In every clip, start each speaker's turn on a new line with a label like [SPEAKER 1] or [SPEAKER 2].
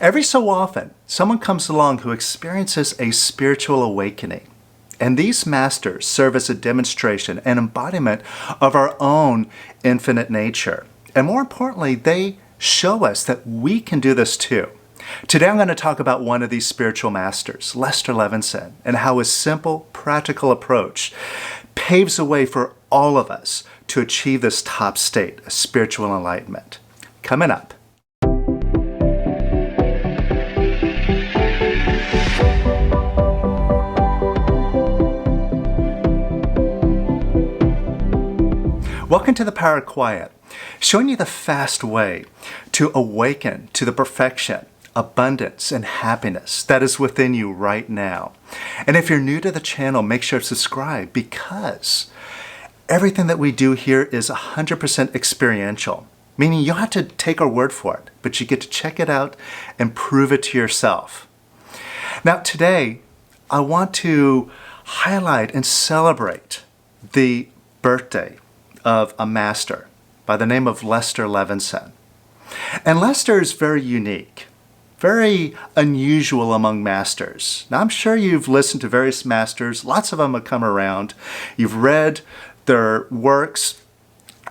[SPEAKER 1] Every so often, someone comes along who experiences a spiritual awakening. And these masters serve as a demonstration and embodiment of our own infinite nature. And more importantly, they show us that we can do this too. Today I'm going to talk about one of these spiritual masters, Lester Levinson, and how his simple, practical approach paves the way for all of us to achieve this top state of spiritual enlightenment. Coming up. Welcome to the Power of Quiet, showing you the fast way to awaken to the perfection, abundance, and happiness that is within you right now. And if you're new to the channel, make sure to subscribe because everything that we do here is 100% experiential, meaning you don't have to take our word for it, but you get to check it out and prove it to yourself. Now today, I want to highlight and celebrate the birthday of a master by the name of Lester Levinson. And Lester is very unique, very unusual among masters. Now I'm sure you've listened to various masters, lots of them have come around, you've read their works,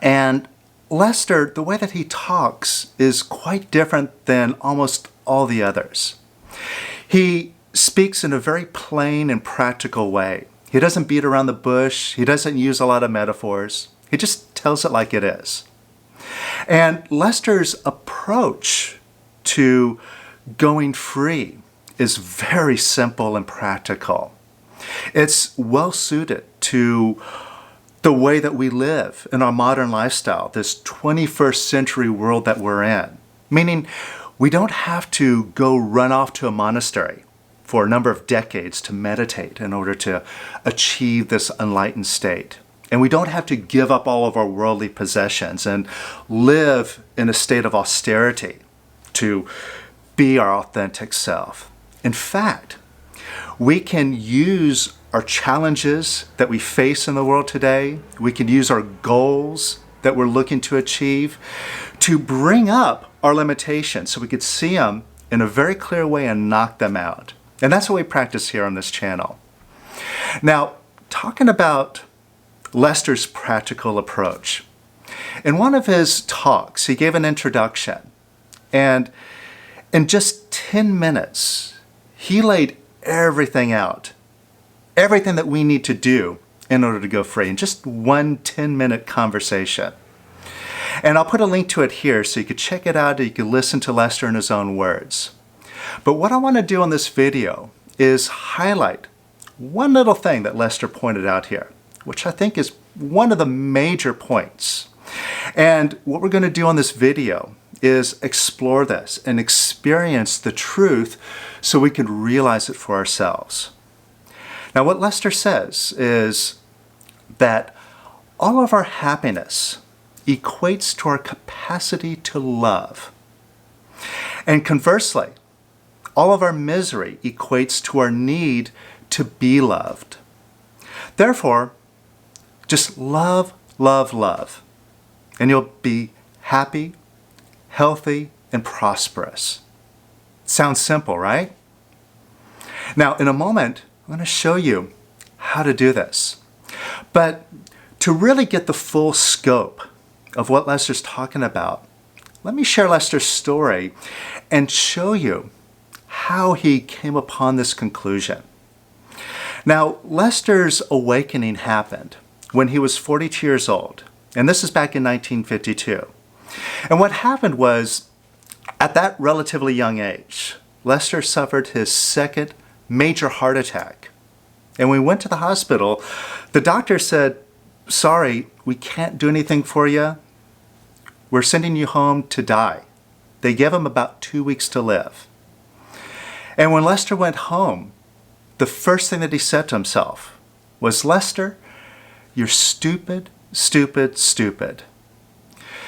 [SPEAKER 1] and Lester, the way that he talks is quite different than almost all the others. He speaks in a very plain and practical way. He doesn't beat around the bush, he doesn't use a lot of metaphors. He just tells it like it is. And Lester's approach to going free is very simple and practical. It's well suited to the way that we live in our modern lifestyle, this 21st century world that we're in. Meaning, we don't have to go run off to a monastery for a number of decades to meditate in order to achieve this enlightened state. And we don't have to give up all of our worldly possessions and live in a state of austerity to be our authentic self. In fact, we can use our challenges that we face in the world today, we can use our goals that we're looking to achieve to bring up our limitations so we could see them in a very clear way and knock them out. And that's what we practice here on this channel. Now, talking about Lester's practical approach. In one of his talks, he gave an introduction, and in just 10 minutes, he laid everything out, everything that we need to do in order to go free in just one 10-minute conversation. And I'll put a link to it here so you could check it out and you can listen to Lester in his own words. But what I want to do on this video is highlight one little thing that Lester pointed out here, which I think is one of the major points. And what we're going to do on this video is explore this and experience the truth so we can realize it for ourselves. Now what Lester says is that all of our happiness equates to our capacity to love. And conversely, all of our misery equates to our need to be loved. Therefore, just love, love, love, and you'll be happy, healthy, and prosperous. Sounds simple, right? Now, in a moment, I'm going to show you how to do this. But to really get the full scope of what Lester's talking about, let me share Lester's story and show you how he came upon this conclusion. Now, Lester's awakening happened when he was 42 years old, and this is back in 1952. And what happened was, at that relatively young age, Lester suffered his second major heart attack. And when we went to the hospital, the doctor said, "Sorry, we can't do anything for you. We're sending you home to die." They gave him about 2 weeks to live. And when Lester went home, the first thing that he said to himself was, "Lester, you're stupid, stupid, stupid."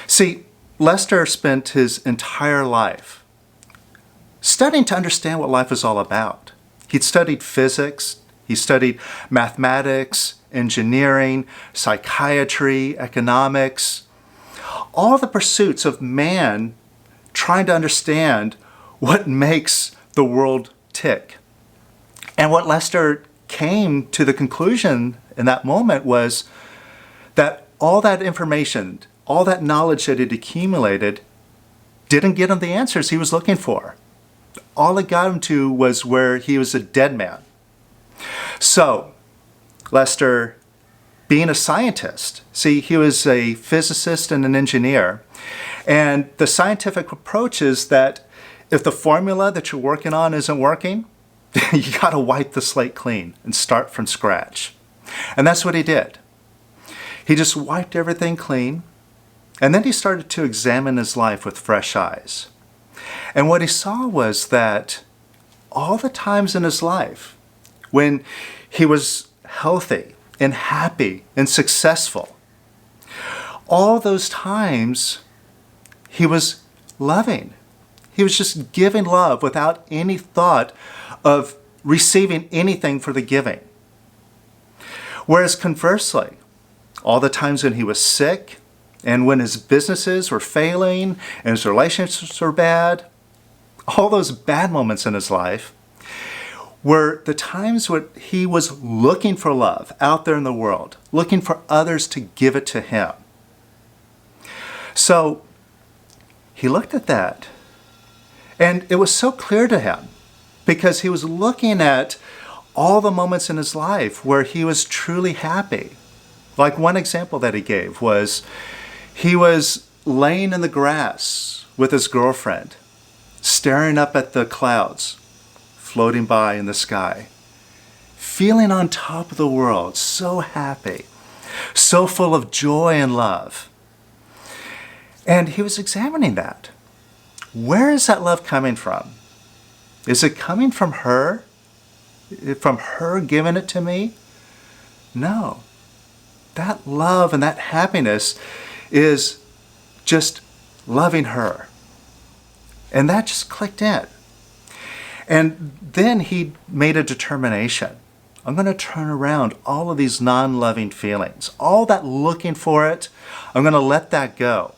[SPEAKER 1] See, Lester spent his entire life studying to understand what life was all about. He'd studied physics, he studied mathematics, engineering, psychiatry, economics, all the pursuits of man trying to understand what makes the world tick. And what Lester came to the conclusion in that moment was that all that information, all that knowledge that he'd accumulated didn't get him the answers he was looking for. All it got him to was where he was a dead man. So, Lester, being a scientist, see, he was a physicist and an engineer, and the scientific approach is that if the formula that you're working on isn't working, you got to wipe the slate clean and start from scratch. And that's what he did. He just wiped everything clean, and then he started to examine his life with fresh eyes. And what he saw was that all the times in his life when he was healthy and happy and successful, all those times he was loving. He was just giving love without any thought of receiving anything for the giving. Whereas conversely, all the times when he was sick and when his businesses were failing and his relationships were bad, all those bad moments in his life were the times when he was looking for love out there in the world, looking for others to give it to him. So he looked at that, and it was so clear to him because he was looking at all the moments in his life where he was truly happy. Like one example that he gave was he was laying in the grass with his girlfriend, staring up at the clouds floating by in the sky, feeling on top of the world, so happy, so full of joy and love. And he was examining that. Where is that love coming from? Is it coming from her? From her giving it to me? No. That love and that happiness is just loving her. And that just clicked in. And then he made a determination. I'm going to turn around all of these non-loving feelings, all that looking for it. I'm going to let that go.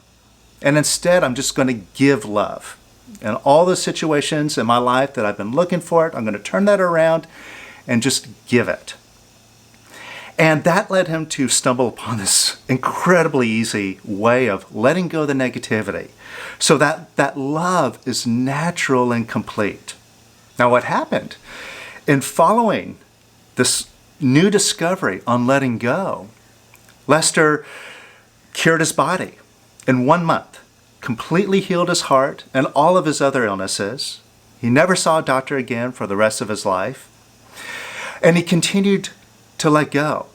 [SPEAKER 1] And instead, I'm just going to give love. And all the situations in my life that I've been looking for it, I'm going to turn that around and just give it. And that led him to stumble upon this incredibly easy way of letting go of the negativity so that love is natural and complete. Now, what happened? In following this new discovery on letting go, Lester cured his body in 1 month, completely healed his heart and all of his other illnesses. He never saw a doctor again for the rest of his life. And he continued to let go.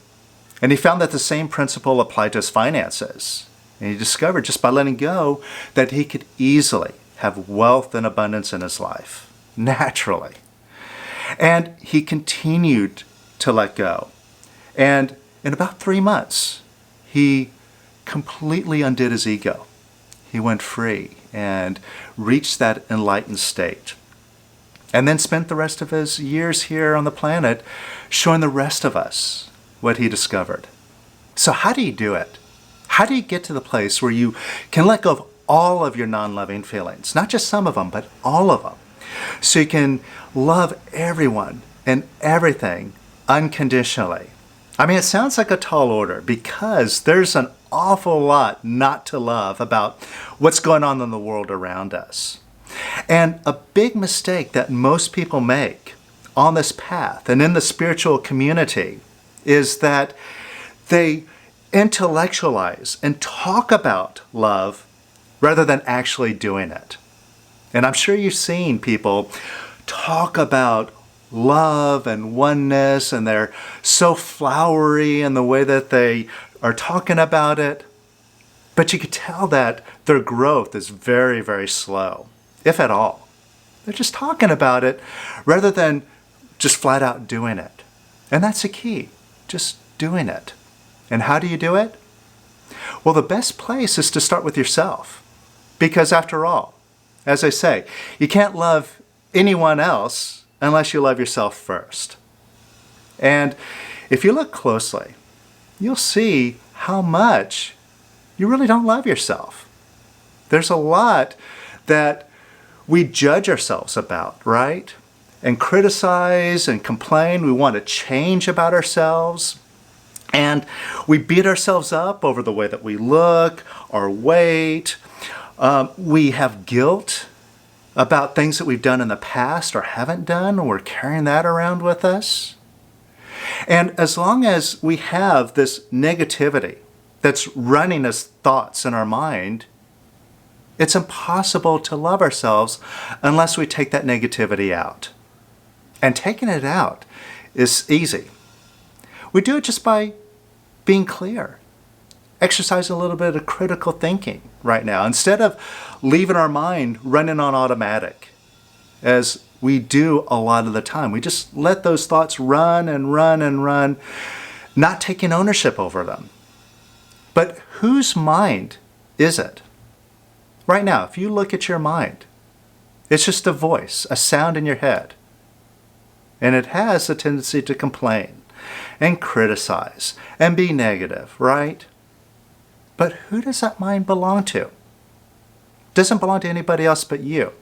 [SPEAKER 1] And he found that the same principle applied to his finances. And he discovered just by letting go that he could easily have wealth and abundance in his life, naturally. And he continued to let go. And in about 3 months, he completely undid his ego. He went free and reached that enlightened state. And then spent the rest of his years here on the planet showing the rest of us what he discovered. So how do you do it? How do you get to the place where you can let go of all of your non-loving feelings? Not just some of them, but all of them. So you can love everyone and everything unconditionally. I mean, it sounds like a tall order because there's an awful lot not to love about what's going on in the world around us. And a big mistake that most people make on this path and in the spiritual community is that they intellectualize and talk about love rather than actually doing it. And I'm sure you've seen people talk about love and oneness, and they're so flowery in the way that they are talking about it. But you could tell that their growth is very, very slow, if at all. They're just talking about it rather than just flat out doing it. And that's the key, just doing it. And how do you do it? Well, the best place is to start with yourself. Because after all, as I say, you can't love anyone else unless you love yourself first. And if you look closely, you'll see how much you really don't love yourself. There's a lot that we judge ourselves about, right? And criticize and complain. We want to change about ourselves. And we beat ourselves up over the way that we look, our weight. We have guilt about things that we've done in the past or haven't done, and we're carrying that around with us. And as long as we have this negativity that's running as thoughts in our mind, it's impossible to love ourselves unless we take that negativity out. And taking it out is easy. We do it just by being clear. Exercise a little bit of critical thinking right now. Instead of leaving our mind running on automatic, as we do a lot of the time. We just let those thoughts run and run and run, not taking ownership over them. But whose mind is it? Right now, if you look at your mind, it's just a voice, a sound in your head. And it has a tendency to complain and criticize and be negative, right? But who does that mind belong to? It doesn't belong to anybody else but you.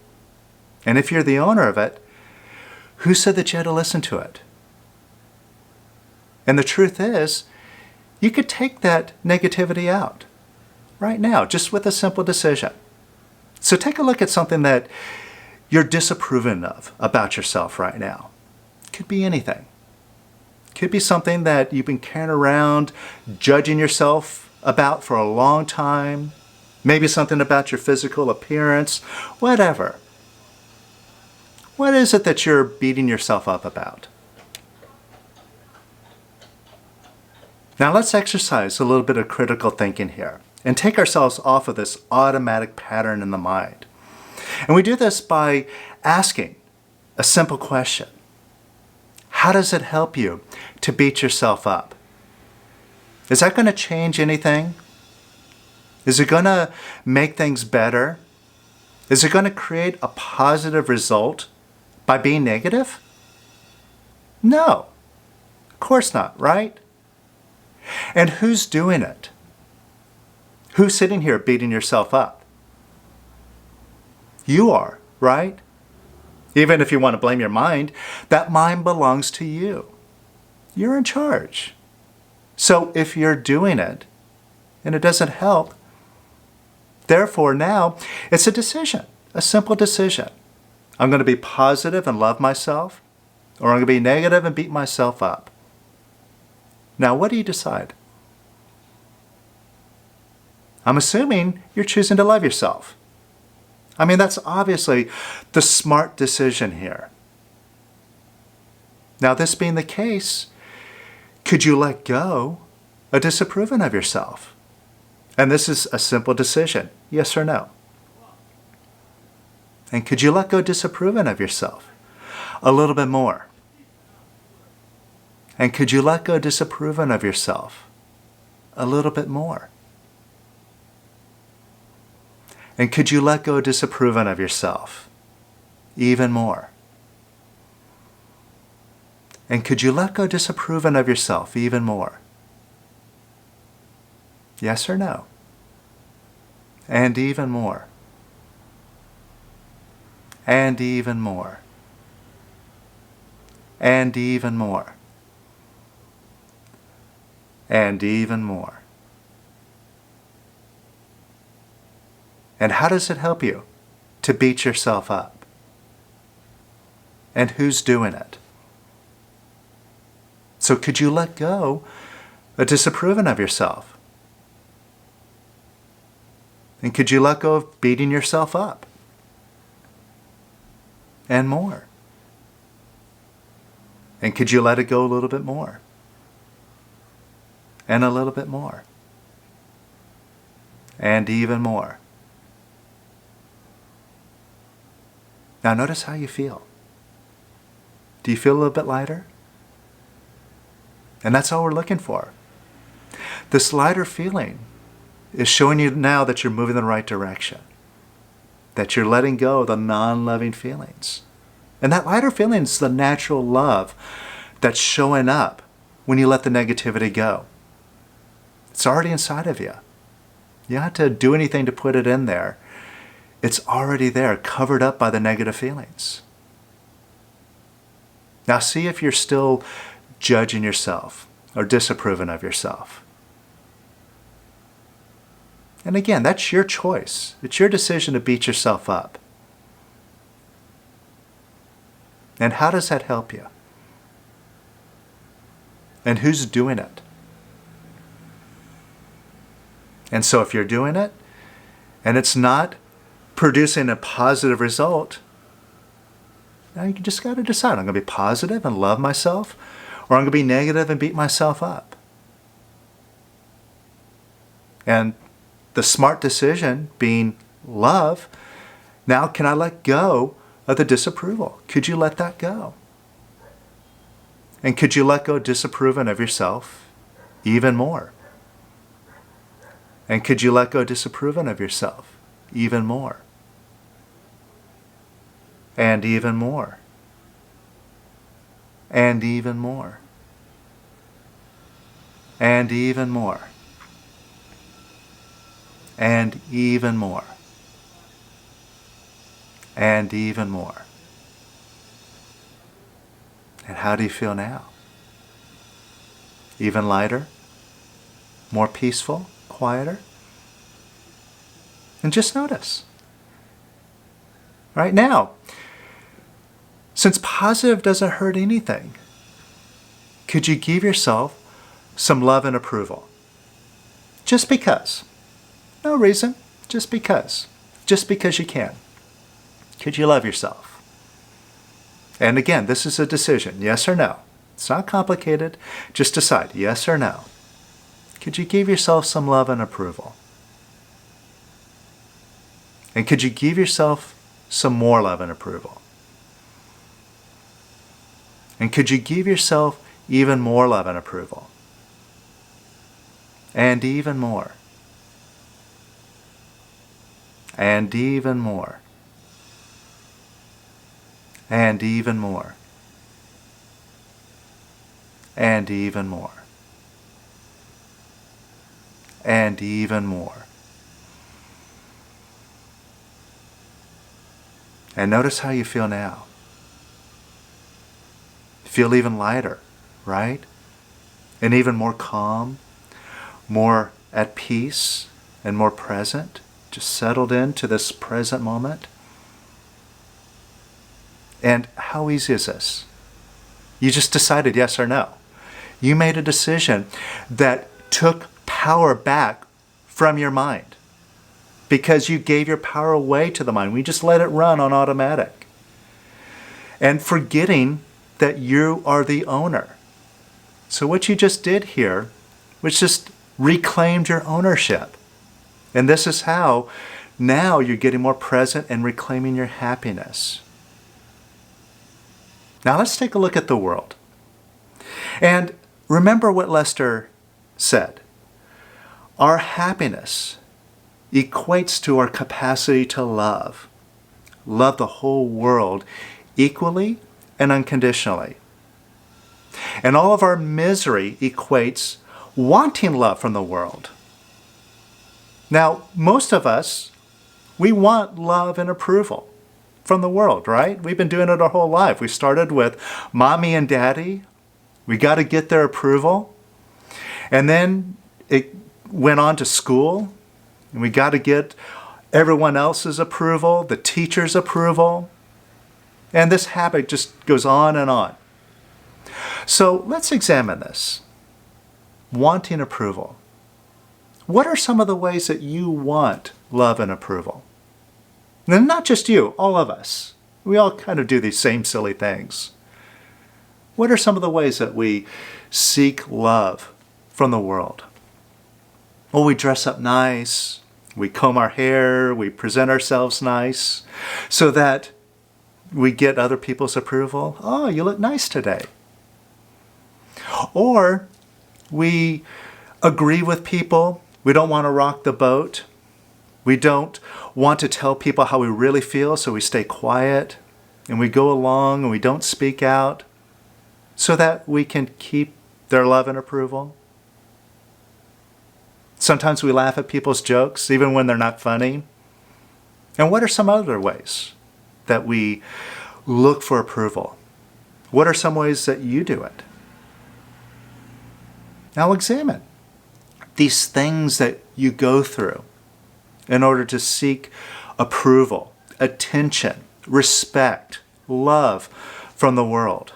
[SPEAKER 1] And if you're the owner of it, who said that you had to listen to it? And the truth is, you could take that negativity out right now, just with a simple decision. So take a look at something that you're disapproving of about yourself right now. It could be anything. It could be something that you've been carrying around, judging yourself about for a long time. Maybe something about your physical appearance, whatever. What is it that you're beating yourself up about? Now let's exercise a little bit of critical thinking here and take ourselves off of this automatic pattern in the mind. And we do this by asking a simple question. How does it help you to beat yourself up? Is that going to change anything? Is it going to make things better? Is it going to create a positive result by being negative? No, of course not, right? And who's doing it? Who's sitting here beating yourself up? You are, right? Even if you want to blame your mind, that mind belongs to you. You're in charge. So if you're doing it and it doesn't help, therefore now it's a decision, a simple decision. I'm going to be positive and love myself, or I'm going to be negative and beat myself up. Now, what do you decide? I'm assuming you're choosing to love yourself. I mean, that's obviously the smart decision here. Now, this being the case, could you let go of disapproving of yourself? And this is a simple decision, yes or no. And could you let go disapproving of yourself a little bit more? And could you let go disapproving of yourself a little bit more? And could you let go disapproving of yourself even more? And could you let go disapproving of yourself even more? Yes or no? And even more. And even more. And even more. And even more. And how does it help you to beat yourself up? And who's doing it? So could you let go of disapproving of yourself? And could you let go of beating yourself up? And more. And could you let it go a little bit more? And a little bit more. And even more. Now notice how you feel. Do you feel a little bit lighter? And that's all we're looking for. This lighter feeling is showing you now that you're moving in the right direction. That you're letting go of the non-loving feelings. And that lighter feeling is the natural love that's showing up when you let the negativity go. It's already inside of you. You don't have to do anything to put it in there. It's already there, covered up by the negative feelings. Now see if you're still judging yourself or disapproving of yourself. And again, that's your choice. It's your decision to beat yourself up. And how does that help you? And who's doing it? And so if you're doing it, and it's not producing a positive result, now you just got to decide, I'm going to be positive and love myself, or I'm going to be negative and beat myself up. And the smart decision being love, now can I let go of the disapproval? Could you let that go? And could you let go of disapproving of yourself even more? And could you let go of disapproving of yourself even more? And even more. And even more. And even more. And even more. And even more. And how do you feel now? Even lighter? More peaceful? Quieter? And just notice. Right now, since positive doesn't hurt anything, could you give yourself some love and approval? Just because. No reason, just because. Just because you can. Could you love yourself? And again, this is a decision, yes or no. It's not complicated. Just decide, yes or no. Could you give yourself some love and approval? And could you give yourself some more love and approval? And could you give yourself even more love and approval? And even more. And even more. And even more. And even more. And even more. And notice how you feel now. Feel even lighter, right? And even more calm, more at peace, and more present, just settled into this present moment. And how easy is this? You just decided yes or no. You made a decision that took power back from your mind because you gave your power away to the mind. We just let it run on automatic. And forgetting that you are the owner. So what you just did here was just reclaimed your ownership. And this is how now you're getting more present and reclaiming your happiness. Now let's take a look at the world. And remember what Lester said. Our happiness equates to our capacity to love. Love the whole world equally and unconditionally. And all of our misery equates wanting love from the world. Now, most of us, we want love and approval from the world, right? We've been doing it our whole life. We started with mommy and daddy. We got to get their approval. And then it went on to school. And we got to get everyone else's approval, the teacher's approval. And this habit just goes on and on. So let's examine this. Wanting approval. What are some of the ways that you want love and approval? And not just you, all of us. We all kind of do these same silly things. What are some of the ways that we seek love from the world? Well, we dress up nice, we comb our hair, we present ourselves nice, so that we get other people's approval. Oh, you look nice today. Or we agree with people. We don't want to rock the boat. We don't want to tell people how we really feel, so we stay quiet and we go along and we don't speak out so that we can keep their love and approval. Sometimes we laugh at people's jokes, even when they're not funny. And what are some other ways that we look for approval? What are some ways that you do it? Now examine these things that you go through in order to seek approval, attention, respect, love from the world.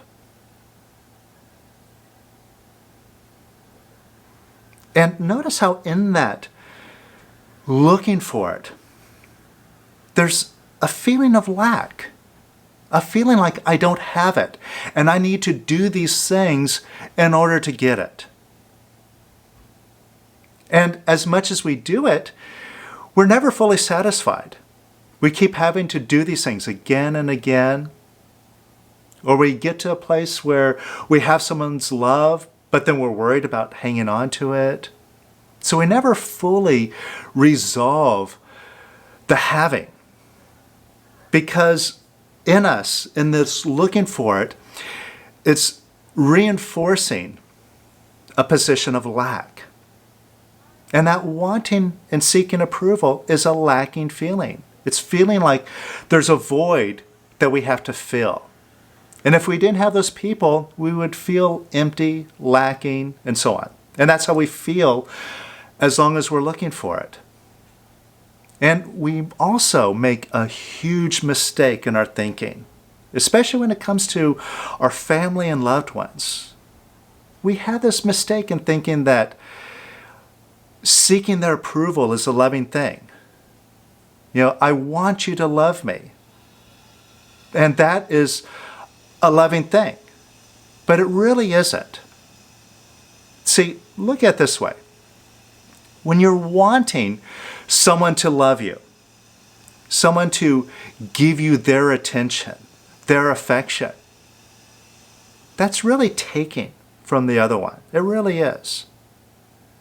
[SPEAKER 1] And notice how in that looking for it, there's a feeling of lack, a feeling like I don't have it, and I need to do these things in order to get it. And as much as we do it, we're never fully satisfied. We keep having to do these things again and again. Or we get to a place where we have someone's love, but then we're worried about hanging on to it. So we never fully resolve the having. Because in us, in this looking for it, it's reinforcing a position of lack. And that wanting and seeking approval is a lacking feeling. It's feeling like there's a void that we have to fill. And if we didn't have those people, we would feel empty, lacking, and so on. And that's how we feel as long as we're looking for it. And we also make a huge mistake in our thinking, especially when it comes to our family and loved ones. We have this mistake in thinking that seeking their approval is a loving thing. I want you to love me. And that is a loving thing. But it really isn't. See, look at it this way. When you're wanting someone to love you, someone to give you their attention, their affection, that's really taking from the other one. It really is.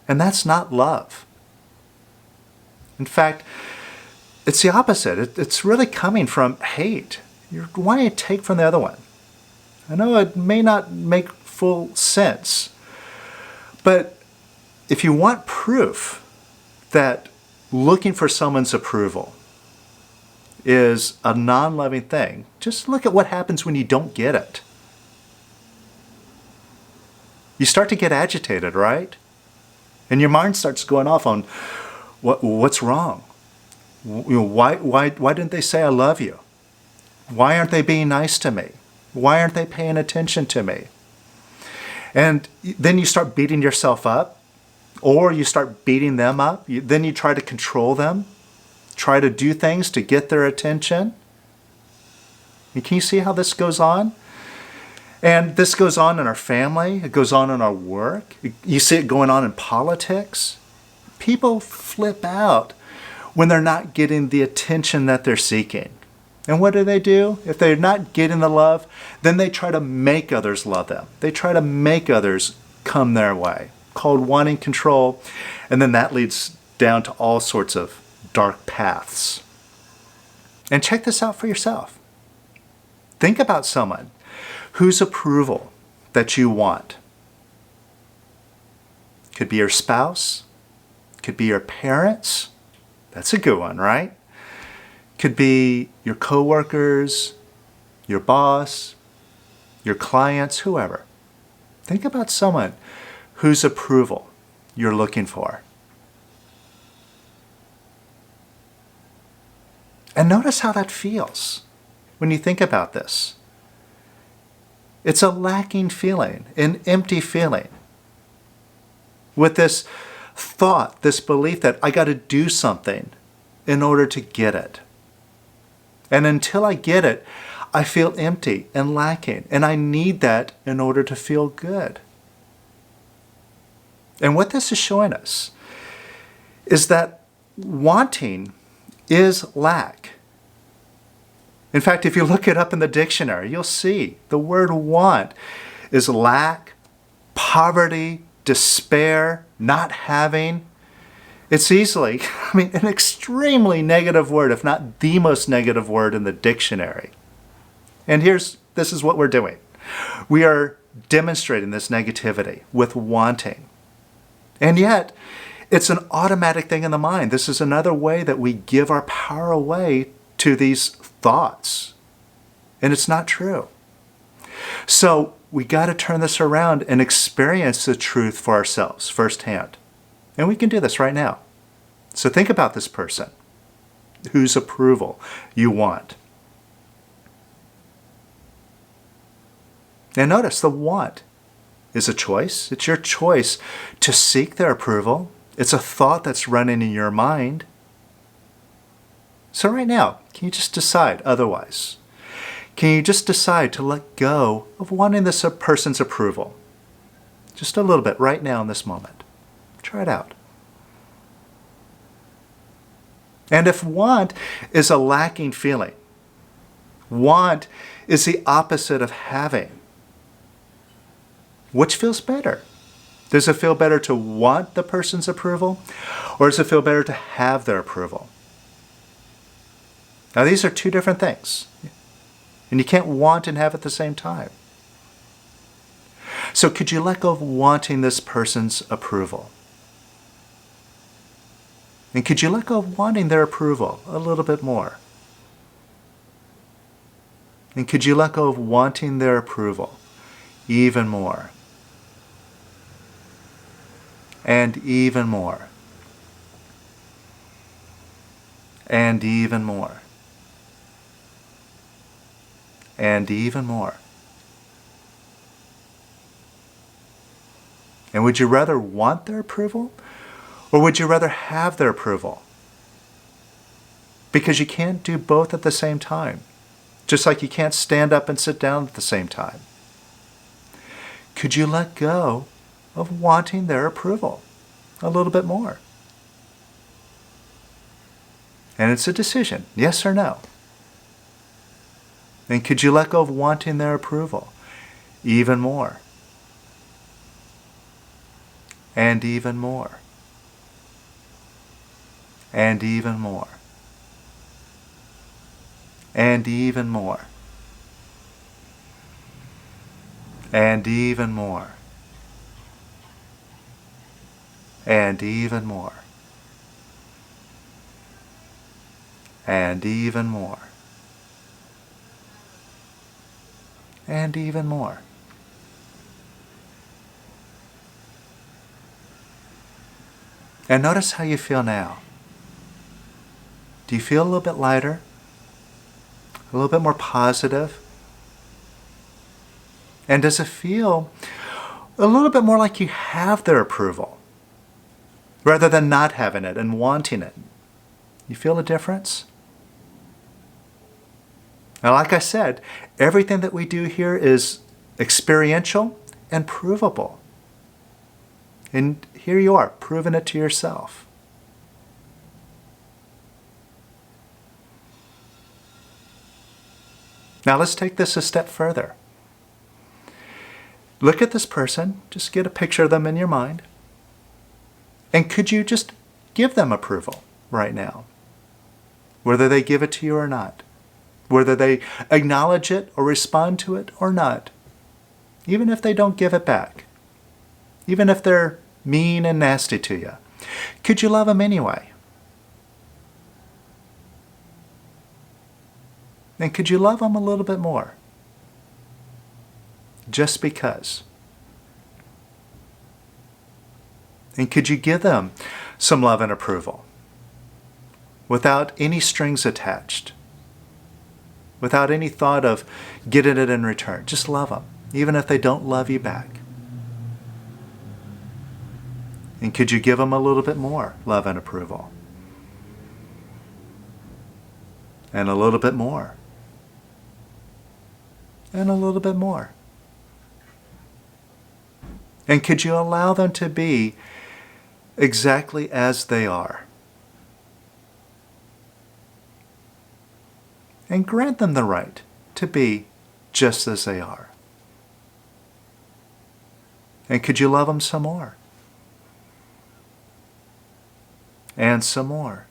[SPEAKER 1] And that's not love. In fact, it's the opposite. It's really coming from hate. You're wanting to take from the other one. I know it may not make full sense, but if you want proof that looking for someone's approval is a non-loving thing, just look at what happens when you don't get it. You start to get agitated, right? And your mind starts going off on what's wrong. Why didn't they say I love you? Why aren't they being nice to me? Why aren't they paying attention to me? And then you start beating yourself up, or you start beating them up. Then you try to control them, try to do things to get their attention. Can you see how this goes on? And this goes on in our family. It goes on in our work. You see it going on in politics. People flip out when they're not getting the attention that they're seeking. And what do? If they're not getting the love, then they try to make others love them. They try to make others come their way, called wanting control. And then that leads down to all sorts of dark paths. And check this out for yourself. Think about someone whose approval that you want. Could be your spouse, could be your parents. That's a good one, right? Could be your coworkers, your boss, your clients, whoever. Think about someone whose approval you're looking for. And notice how that feels when you think about this. It's a lacking feeling, an empty feeling. With this thought, this belief that I got to do something in order to get it. And until I get it, I feel empty and lacking. And I need that in order to feel good. And what this is showing us is that wanting is lack. In fact, if you look it up in the dictionary, you'll see the word want is lack, poverty, despair, not having. It's easily, an extremely negative word, if not the most negative word in the dictionary. And this is what we're doing. We are demonstrating this negativity with wanting. And yet, It's an automatic thing in the mind. This is another way that we give our power away to these thoughts. And it's not true. So we got to turn this around and experience the truth for ourselves firsthand. And we can do this right now. So think about this person whose approval you want. And notice the want is a choice. It's your choice to seek their approval. It's a thought that's running in your mind. So right now, can you just decide otherwise? Can you just decide to let go of wanting this person's approval? Just a little bit right now in this moment. Try it out. And if want is a lacking feeling, want is the opposite of having, which feels better? Does it feel better to want the person's approval, or does it feel better to have their approval? Now these are two different things, and you can't want and have at the same time. So could you let go of wanting this person's approval? And could you let go of wanting their approval a little bit more? And could you let go of wanting their approval even more? And even more. And even more. And even more. And would you rather want their approval, or would you rather have their approval? Because you can't do both at the same time. Just like you can't stand up and sit down at the same time. Could you let go of wanting their approval a little bit more? And it's a decision, yes or no. And could you let go of wanting their approval even more? And even more. And even more. And even more. And even more. And even more. And even more. And even more. And notice how you feel now. Do you feel a little bit lighter? A little bit more positive? And does it feel a little bit more like you have their approval rather than not having it and wanting it? You feel a difference? Now, like I said, everything that we do here is experiential and provable. And here you are, proving it to yourself. Now let's take this a step further. Look at this person, just get a picture of them in your mind. And could you just give them approval right now? Whether they give it to you or not. Whether they acknowledge it or respond to it or not. Even if they don't give it back. Even if they're mean and nasty to you. Could you love them anyway? And could you love them a little bit more? Just because. And could you give them some love and approval? Without any strings attached. Without any thought of getting it in return. Just love them, even if they don't love you back. And could you give them a little bit more love and approval? And a little bit more. And a little bit more. And could you allow them to be exactly as they are? And grant them the right to be just as they are. And could you love them some more? And some more.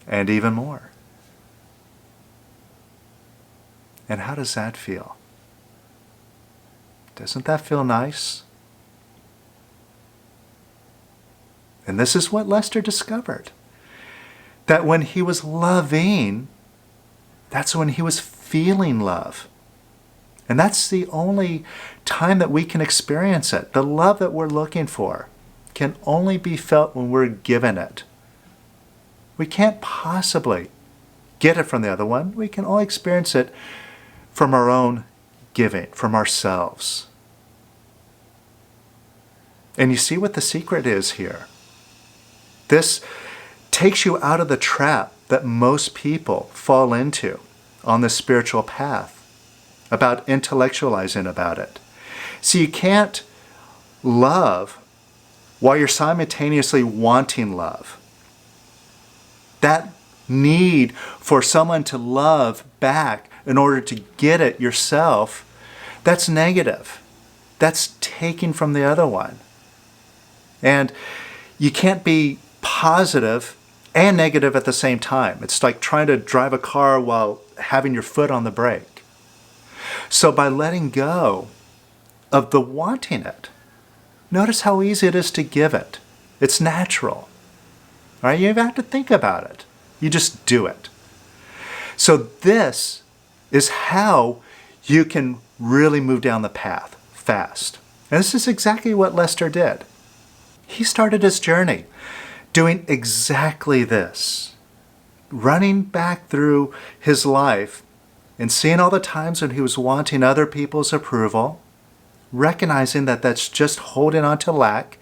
[SPEAKER 1] And even more. And how does that feel? Doesn't that feel nice? And this is what Lester discovered. That when he was loving, that's when he was feeling love. And that's the only time that we can experience it. The love that we're looking for can only be felt when we're given it. We can't possibly get it from the other one. We can only experience it from our own giving, from ourselves. And you see what the secret is here. This takes you out of the trap that most people fall into on the spiritual path about intellectualizing about it. See, you can't love while you're simultaneously wanting love. That need for someone to love back in order to get it yourself, that's negative. That's taking from the other one. And you can't be positive and negative at the same time. It's like trying to drive a car while having your foot on the brake. So by letting go of the wanting it, notice how easy it is to give it. It's natural. All right? You don't have to think about it. You just do it. So this is how you can really move down the path fast. And this is exactly what Lester did. He started his journey doing exactly this, running back through his life and seeing all the times when he was wanting other people's approval, recognizing that that's just holding on to lack,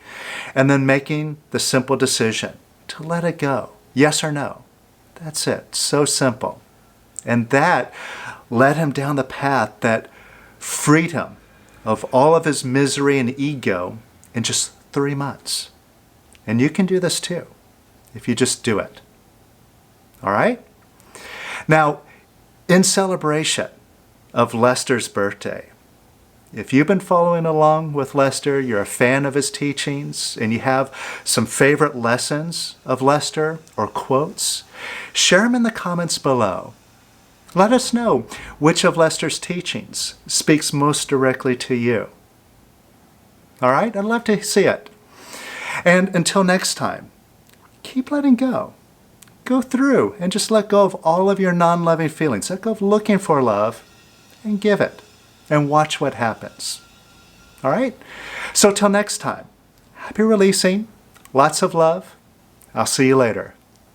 [SPEAKER 1] and then making the simple decision to let it go. Yes or no. That's it. So simple. And that led him down the path that freed him of all of his misery and ego in just 3 months. And you can do this too, if you just do it. All right? Now, in celebration of Lester's birthday, if you've been following along with Lester, you're a fan of his teachings, and you have some favorite lessons of Lester or quotes, share them in the comments below. Let us know which of Lester's teachings speaks most directly to you. All right? I'd love to see it. And until next time, keep letting go. Go through and just let go of all of your non-loving feelings. Let go of looking for love and give it. And watch what happens. All right? So till next time, happy releasing. Lots of love. I'll see you later.